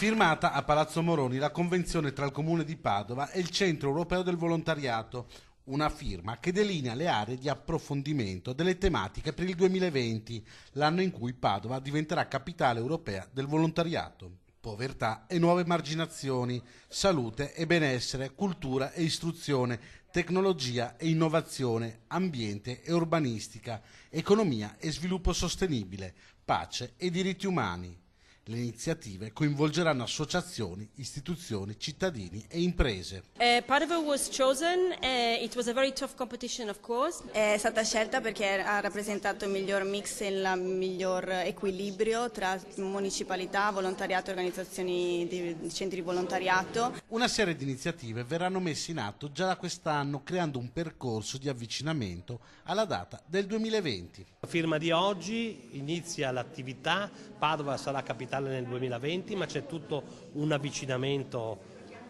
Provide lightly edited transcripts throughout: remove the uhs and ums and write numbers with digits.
Firmata a Palazzo Moroni la convenzione tra il Comune di Padova e il Centro Europeo del Volontariato, una firma che delinea le aree di approfondimento delle tematiche per il 2020, l'anno in cui Padova diventerà capitale europea del volontariato. Povertà e nuove emarginazioni, salute e benessere, cultura e istruzione, tecnologia e innovazione, ambiente e urbanistica, economia e sviluppo sostenibile, pace e diritti umani. Le iniziative coinvolgeranno associazioni, istituzioni, cittadini e imprese. Padova was chosen. It was a very tough competition, of course. È stata scelta perché ha rappresentato il miglior mix e il miglior equilibrio tra municipalità, volontariato e organizzazioni di centri di volontariato. Una serie di iniziative verranno messe in atto già da quest'anno, creando un percorso di avvicinamento alla data del 2020. La firma di oggi inizia l'attività, Padova sarà capitale nel 2020, ma c'è tutto un avvicinamento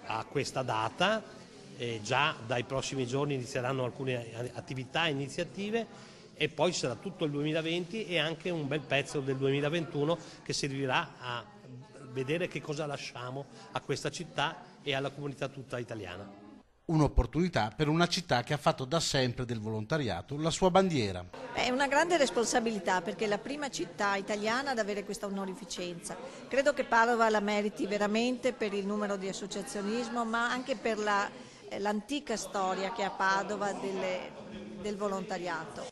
a questa data e già dai prossimi giorni inizieranno alcune attività e iniziative e poi sarà tutto il 2020 e anche un bel pezzo del 2021 che servirà a vedere che cosa lasciamo a questa città e alla comunità tutta italiana. Un'opportunità per una città che ha fatto da sempre del volontariato la sua bandiera. È una grande responsabilità perché è la prima città italiana ad avere questa onorificenza. Credo che Padova la meriti veramente per il numero di associazionismo, ma anche per l'antica storia che ha Padova del volontariato.